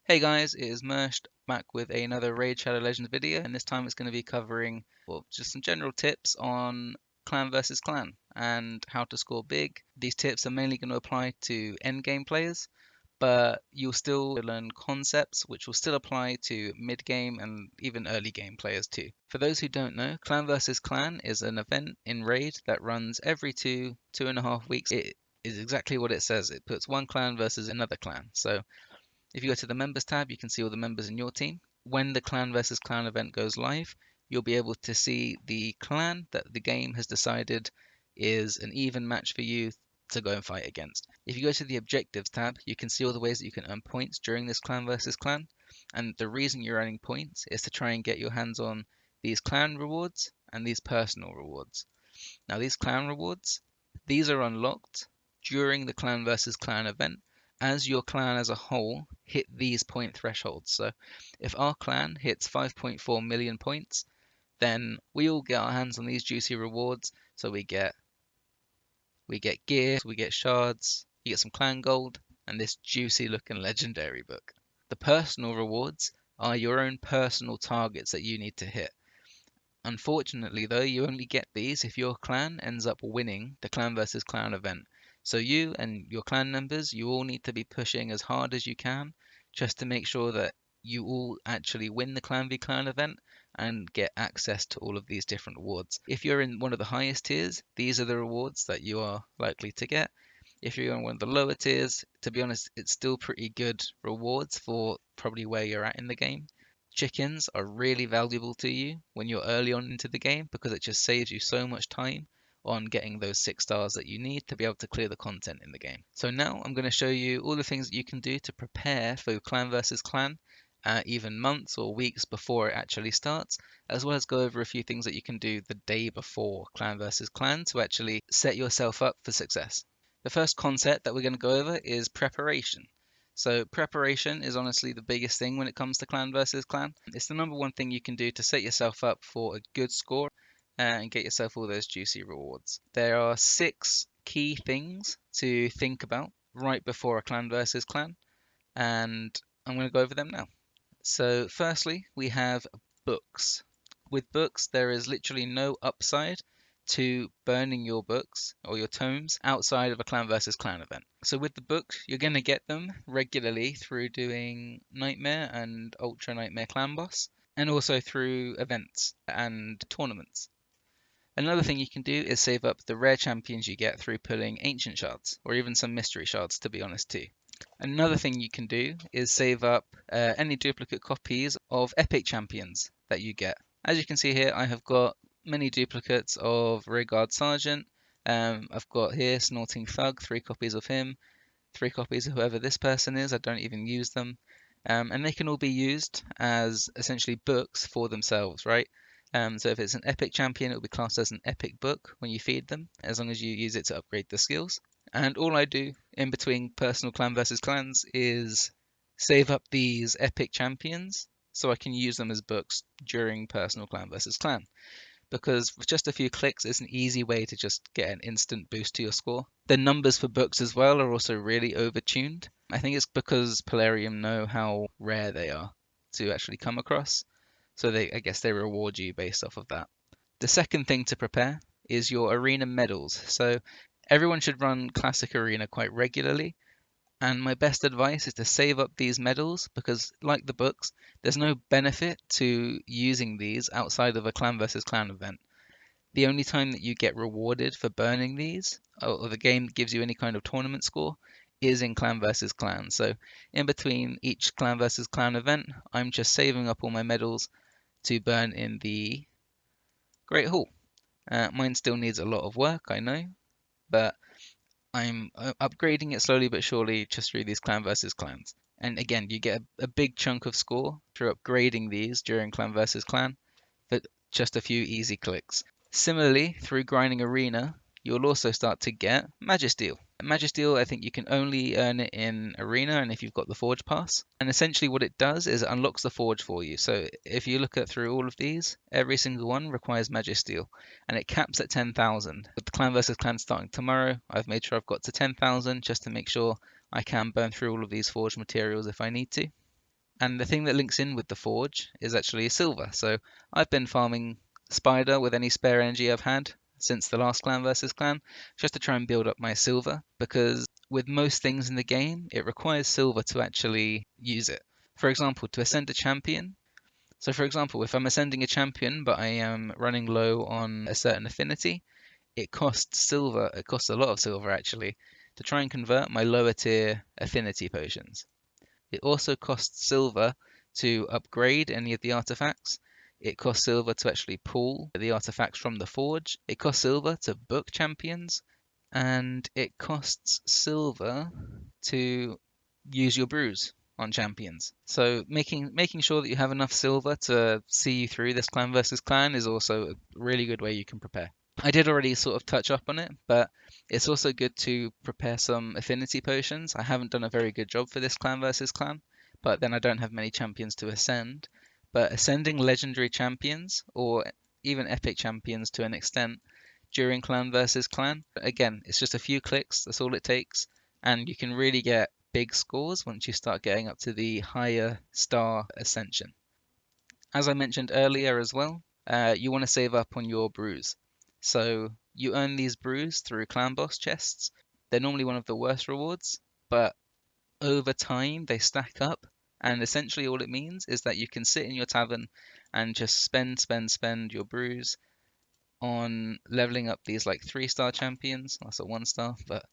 Hey guys, it is Mershed back with another Raid Shadow Legends video, and this time it's going to be covering just some general tips on clan versus clan and how to score big. These tips are mainly going to apply to endgame players, but you'll still learn concepts which will still apply to mid-game and even early game players too. For those who don't know, clan versus clan is an event in Raid that runs every 2.5 weeks. It is exactly what it says. It puts one clan versus another clan. So if you go to the members tab, you can see all the members in your team. When the clan versus clan event goes live, you'll be able to see the clan that the game has decided is an even match for you to go and fight against. If you go to the objectives tab, you can see all the ways that you can earn points during this clan versus clan. And the reason you're earning points is to try and get your hands on these clan rewards and these personal rewards. Now, these clan rewards, these are unlocked during the clan versus clan event as your clan as a whole hit these point thresholds. So if our clan hits 5.4 million points, then we all get our hands on these juicy rewards. So we get gear, we get shards, you get some clan gold, and this juicy looking legendary book. The personal rewards are your own personal targets that you need to hit. Unfortunately, though, you only get these if your clan ends up winning the clan versus clan event. So you and your clan members, you all need to be pushing as hard as you can just to make sure that you all actually win the clan v clan event and get access to all of these different rewards. If you're in one of the highest tiers, these are the rewards that you are likely to get. If you're in one of the lower tiers, to be honest, it's still pretty good rewards for probably where you're at in the game. Chickens are really valuable to you when you're early on into the game because it just saves you so much time on getting those 6 stars that you need to be able to clear the content in the game. So now I'm going to show you all the things that you can do to prepare for clan versus clan, even months or weeks before it actually starts, as well as go over a few things that you can do the day before clan versus clan to actually set yourself up for success. The first concept that we're going to go over is preparation. So preparation is honestly the biggest thing when it comes to clan versus clan. It's the number one thing you can do to set yourself up for a good score and get yourself all those juicy rewards. There are 6 key things to think about right before a clan versus clan, and I'm going to go over them now. So firstly, we have books. With books, there is literally no upside to burning your books or your tomes outside of a clan versus clan event. So with the books, you're going to get them regularly through doing Nightmare and Ultra Nightmare Clan Boss, and also through events and tournaments. Another thing you can do is save up the rare champions you get through pulling ancient shards, or even some mystery shards to be honest too. Another thing you can do is save up any duplicate copies of epic champions that you get. As you can see here, I have got many duplicates of Rearguard Sergeant. I've got here Snorting Thug, 3 copies of him, 3 copies of whoever this person is. I don't even use them. And they can all be used as essentially books for themselves, right? So if it's an epic champion, it will be classed as an epic book when you feed them, as long as you use it to upgrade the skills. And all I do in between personal clan versus clans is save up these epic champions so I can use them as books during personal clan versus clan. Because with just a few clicks, it's an easy way to just get an instant boost to your score. The numbers for books as well are also really overtuned. I think it's because Polarium know how rare they are to actually come across. So I guess they reward you based off of that. The second thing to prepare is your arena medals. So everyone should run Classic Arena quite regularly, and my best advice is to save up these medals because, like the books, there's no benefit to using these outside of a clan versus clan event. The only time that you get rewarded for burning these, or the game gives you any kind of tournament score, is in clan versus clan. So in between each clan versus clan event, I'm just saving up all my medals to burn in the Great Hall. Mine still needs a lot of work, I know, but I'm upgrading it slowly but surely just through these clan versus clans. And again, you get a big chunk of score through upgrading these during clan versus clan for just a few easy clicks. Similarly, through grinding arena, you'll also start to get Magisteel. Magisteel, I think you can only earn it in arena and if you've got the Forge Pass. And essentially what it does is it unlocks the Forge for you. So if you look at through all of these, every single one requires Magisteel. And it caps at 10,000. With the clan versus clan starting tomorrow, I've made sure I've got to 10,000 just to make sure I can burn through all of these Forge materials if I need to. And the thing that links in with the forge is actually silver. So I've been farming spider with any spare energy I've had since the last clan versus clan, just to try and build up my silver, because with most things in the game, it requires silver to actually use it. For example, to ascend a champion. So for example, if I'm ascending a champion, but I am running low on a certain affinity, it costs silver, it costs a lot of silver actually, to try and convert my lower tier affinity potions. It also costs silver to upgrade any of the artifacts. It costs silver to actually pull the artifacts from the forge. It costs silver to book champions. And it costs silver to use your brews on champions. So making sure that you have enough silver to see you through this clan versus clan is also a really good way you can prepare. I did already sort of touch up on it, but it's also good to prepare some affinity potions. I haven't done a very good job for this clan versus clan, but then I don't have many champions to ascend. But ascending legendary champions or even epic champions to an extent during clan versus clan, again, it's just a few clicks, that's all it takes, and you can really get big scores once you start getting up to the higher star ascension. As I mentioned earlier as well, you want to save up on your brews. So you earn these brews through clan boss chests. They're normally one of the worst rewards, but over time they stack up. And essentially all it means is that you can sit in your tavern and just spend your brews on leveling up these like 3-star champions. That's a 1-star, but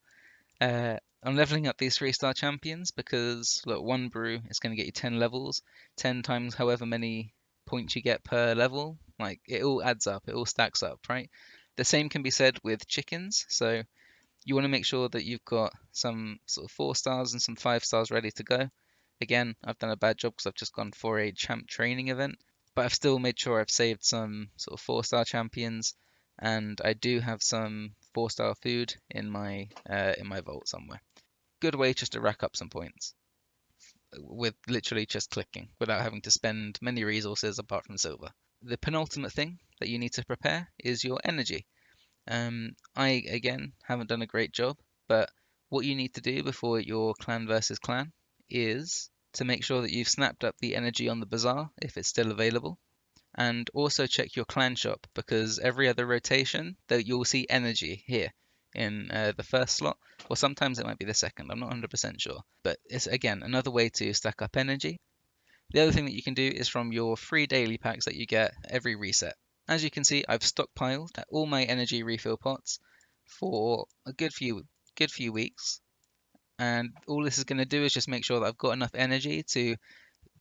I'm leveling up these 3-star champions because look, one brew is going to get you 10 levels, 10 times however many points you get per level. Like it all adds up, it all stacks up, right? The same can be said with chickens. So you want to make sure that you've got some sort of 4 stars and some 5 stars ready to go. Again, I've done a bad job because I've just gone for a champ training event, but I've still made sure I've saved some sort of 4-star champions, and I do have some 4-star food in my vault somewhere. Good way just to rack up some points with literally just clicking without having to spend many resources apart from silver. The penultimate thing that you need to prepare is your energy. I again haven't done a great job, but what you need to do before your clan versus clan is to make sure that you've snapped up the energy on the bazaar if it's still available, and also check your clan shop because every other rotation that you'll see energy here in the first slot, or sometimes it might be the second. I'm not 100% sure, but it's again another way to stack up energy. The other thing that you can do is from your free daily packs that you get every reset. As you can see, I've stockpiled all my energy refill pots for a good few weeks, and all this is going to do is just make sure that I've got enough energy to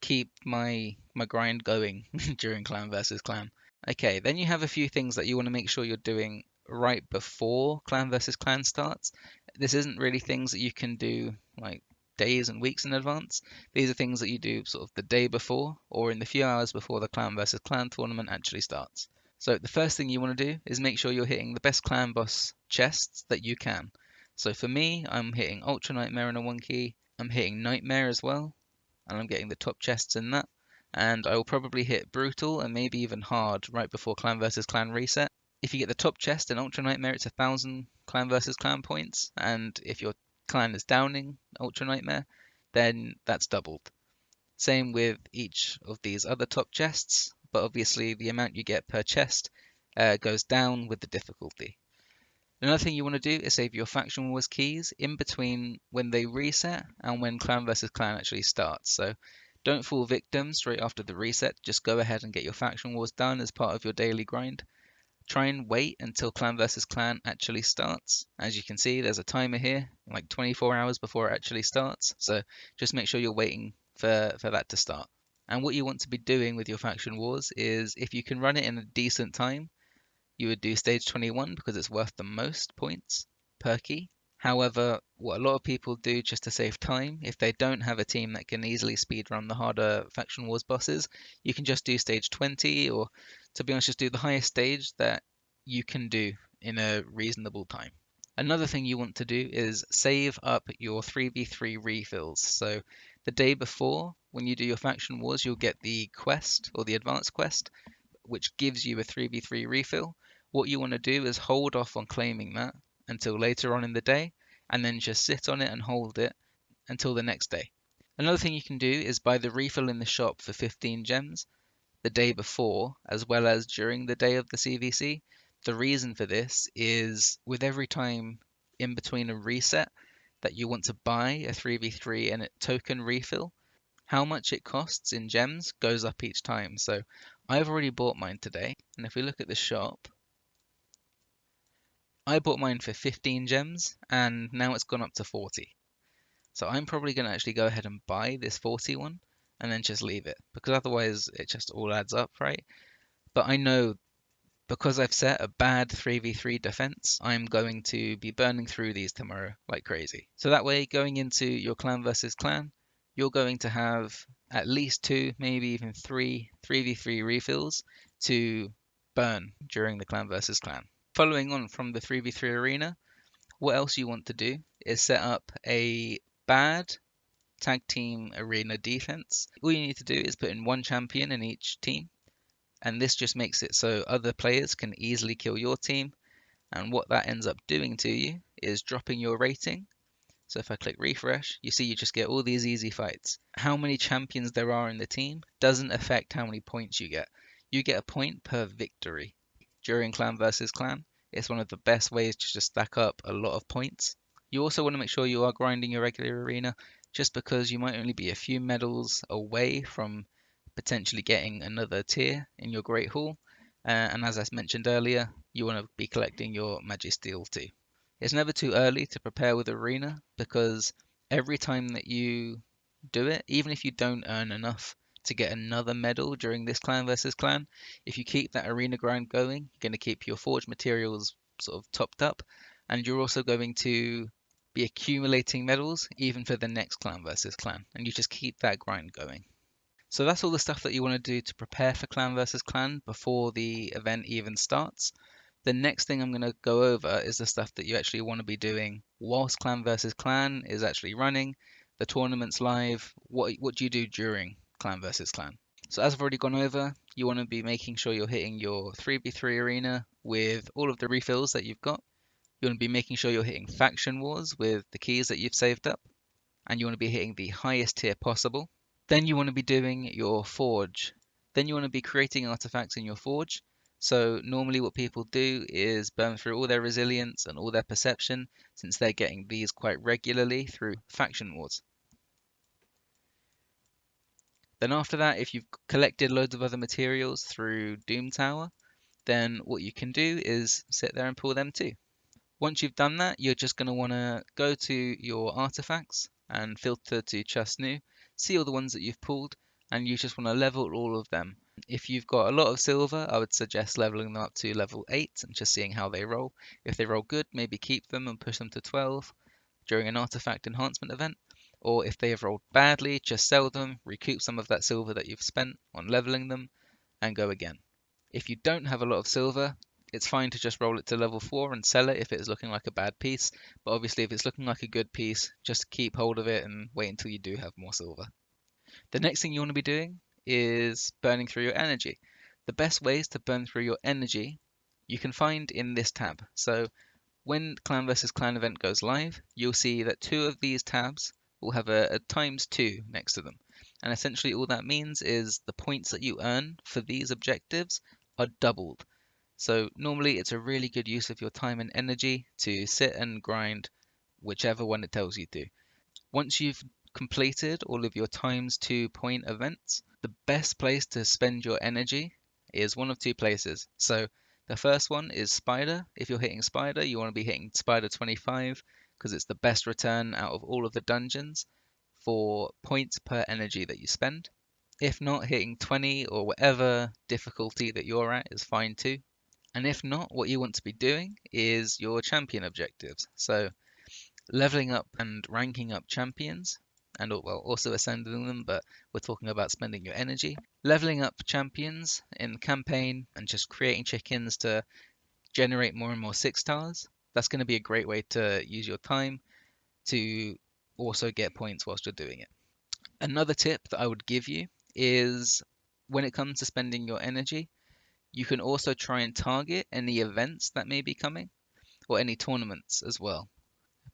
keep my grind going during clan versus clan. Okay, then you have a few things that you want to make sure you're doing right before clan versus clan starts. This isn't really things that you can do like days and weeks in advance. These are things that you do sort of the day before or in the few hours before the clan versus clan tournament actually starts. So the first thing you want to do is make sure you're hitting the best clan boss chests that you can. So for me, I'm hitting Ultra Nightmare in a 1 key. I'm hitting Nightmare as well, and I'm getting the top chests in that. And I will probably hit Brutal and maybe even Hard right before Clan versus Clan reset. If you get the top chest in Ultra Nightmare, it's 1,000 Clan versus Clan points, and if your clan is downing Ultra Nightmare, then that's doubled. Same with each of these other top chests, but obviously the amount you get per chest goes down with the difficulty. Another thing you want to do is save your faction wars keys in between when they reset and when clan versus clan actually starts. So don't fall victim straight after the reset. Just go ahead and get your faction wars done as part of your daily grind. Try and wait until clan versus clan actually starts. As you can see, there's a timer here, like 24 hours before it actually starts. So just make sure you're waiting for that to start. And what you want to be doing with your faction wars is if you can run it in a decent time, you would do stage 21 because it's worth the most points per key. However, what a lot of people do just to save time, if they don't have a team that can easily speedrun the harder Faction Wars bosses, you can just do stage 20 or, to be honest, just do the highest stage that you can do in a reasonable time. Another thing you want to do is save up your 3v3 refills. So the day before, when you do your Faction Wars, you'll get the quest or the advanced quest, which gives you a 3v3 refill. What you want to do is hold off on claiming that until later on in the day, and then just sit on it and hold it until the next day. Another thing you can do is buy the refill in the shop for 15 gems the day before as well as during the day of the CVC. The reason for this is with every time in between a reset that you want to buy a 3v3 and a token refill, how much it costs in gems goes up each time. So I've already bought mine today, and if we look at the shop, I bought mine for 15 gems and now it's gone up to 40. So I'm probably going to actually go ahead and buy this 40 one and then just leave it because otherwise it just all adds up, right? But I know because I've set a bad 3v3 defense, I'm going to be burning through these tomorrow like crazy. So that way, going into your clan versus clan, you're going to have at least two, maybe even three 3v3 refills to burn during the clan versus clan. Following on from the 3v3 arena, what else you want to do is set up a bad tag team arena defense. All you need to do is put in one champion in each team, and this just makes it so other players can easily kill your team. And what that ends up doing to you is dropping your rating. So if I click refresh, you see you just get all these easy fights. How many champions there are in the team doesn't affect how many points you get. You get a point per victory. During clan versus clan, it's one of the best ways to just stack up a lot of points. You also want to make sure you are grinding your regular arena, just because you might only be a few medals away from potentially getting another tier in your Great Hall. And as I mentioned earlier, you want to be collecting your Magisteel too. It's never too early to prepare with Arena because every time that you do it, even if you don't earn enough to get another medal during this clan versus clan, if you keep that Arena grind going, you're going to keep your forge materials sort of topped up, and you're also going to be accumulating medals even for the next clan versus clan, and you just keep that grind going. So that's all the stuff that you want to do to prepare for clan versus clan before the event even starts. The next thing I'm going to go over is the stuff that you actually want to be doing whilst clan versus clan is actually running, the tournament's live. What do you do during clan versus clan? So as I've already gone over, you want to be making sure you're hitting your 3v3 arena with all of the refills that you've got. You want to be making sure you're hitting faction wars with the keys that you've saved up, and you want to be hitting the highest tier possible. Then you want to be doing your forge. Then you want to be creating artifacts in your forge. So normally what people do is burn through all their resilience and all their perception, since they're getting these quite regularly through faction wars. Then after that, if you've collected loads of other materials through Doom Tower, then what you can do is sit there and pull them too. Once you've done that, you're just going to want to go to your artifacts and filter to just new, see all the ones that you've pulled, and you just want to level all of them. If you've got a lot of silver, I would suggest leveling them up to level 8 and just seeing how they roll. If they roll good, maybe keep them and push them to 12 during an artifact enhancement event. Or if they have rolled badly, just sell them, recoup some of that silver that you've spent on leveling them, and go again. If you don't have a lot of silver, it's fine to just roll it to level 4 and sell it if it is looking like a bad piece. But obviously, if it's looking like a good piece, just keep hold of it and wait until you do have more silver. The next thing you want to be doing is burning through your energy. The best ways to burn through your energy you can find in this tab. So when Clan versus Clan event goes live, you'll see that two of these tabs will have a ×2 next to them. And essentially all that means is the points that you earn for these objectives are doubled. So normally it's a really good use of your time and energy to sit and grind whichever one it tells you to. Once you've completed all of your ×2 point events, the best place to spend your energy is one of two places. So the first one is Spider. If you're hitting Spider, you want to be hitting Spider 25 because it's the best return out of all of the dungeons for points per energy that you spend. If not, hitting 20 or whatever difficulty that you're at is fine too. And if not, what you want to be doing is your champion objectives. So leveling up and ranking up champions, and well, also ascending them, but we're talking about spending your energy. Leveling up champions in campaign and just creating chickens to generate more and more 6 stars. That's going to be a great way to use your time to also get points whilst you're doing it. Another tip that I would give you is when it comes to spending your energy, you can also try and target any events that may be coming or any tournaments as well.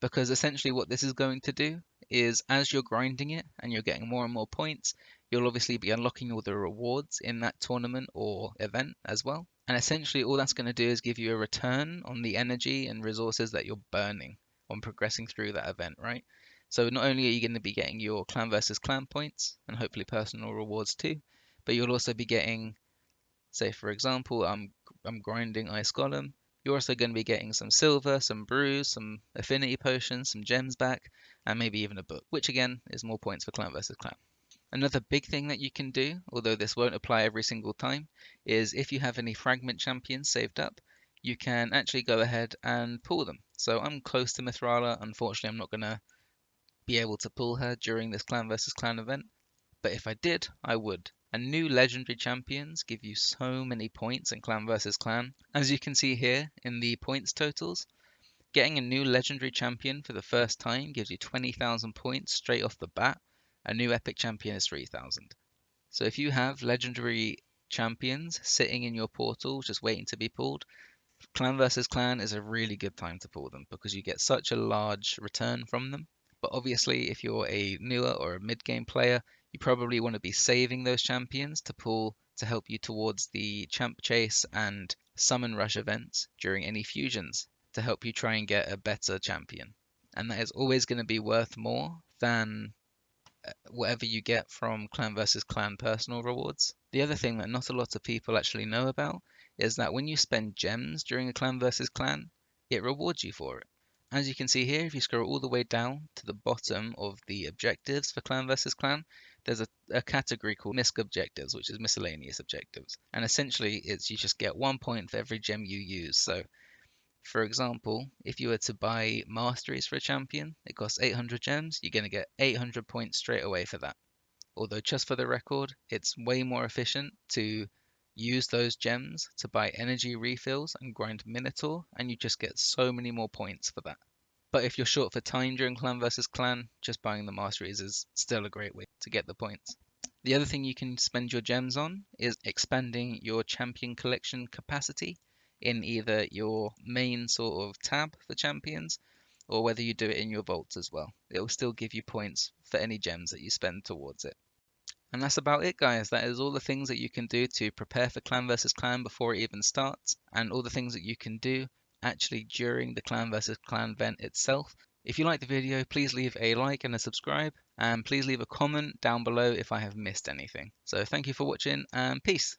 Because essentially what this is going to do is as you're grinding it and you're getting more and more points, you'll obviously be unlocking all the rewards in that tournament or event as well. And essentially all that's going to do is give you a return on the energy and resources that you're burning on progressing through that event, right? So not only are you going to be getting your clan versus clan points and hopefully personal rewards too, but you'll also be getting, say for example, I'm grinding Ice Golem. You're also going to be getting some silver, some brews, some affinity potions, some gems back, and maybe even a book, which again is more points for clan versus clan. Another big thing that you can do, although this won't apply every single time, is if you have any fragment champions saved up, you can actually go ahead and pull them. So I'm close to Mithrala. Unfortunately, I'm not going to be able to pull her during this clan versus clan event, but if I did, I would. And new legendary champions give you so many points in clan versus clan. As you can see here in the points totals, getting a new legendary champion for the first time gives you 20,000 points straight off the bat. A new epic champion is 3,000. So if you have legendary champions sitting in your portal just waiting to be pulled, clan versus clan is a really good time to pull them because you get such a large return from them. But obviously, if you're a newer or a mid-game player, you probably want to be saving those champions to pull to help you towards the champ chase and summon rush events during any fusions to help you try and get a better champion. And that is always going to be worth more than whatever you get from clan versus clan personal rewards. The other thing that not a lot of people actually know about is that when you spend gems during a clan versus clan, it rewards you for it. As you can see here, if you scroll all the way down to the bottom of the objectives for clan versus clan, there's a category called misc objectives, which is miscellaneous objectives. And essentially, it's you just get 1 point for every gem you use. So for example, if you were to buy masteries for a champion, it costs 800 gems, you're going to get 800 points straight away for that. Although just for the record, it's way more efficient to use those gems to buy energy refills and grind Minotaur, and you just get so many more points for that. But if you're short for time during clan versus clan, just buying the masteries is still a great way to get the points. The other thing you can spend your gems on is expanding your champion collection capacity in either your main sort of tab for champions or whether you do it in your vaults as well. It will still give you points for any gems that you spend towards it. And that's about it, guys. That is all the things that you can do to prepare for clan versus clan before it even starts, and all the things that you can do actually during the clan versus clan event itself. If you like the video, please leave a like and a subscribe, and please leave a comment down below if I have missed anything. So thank you for watching, and peace.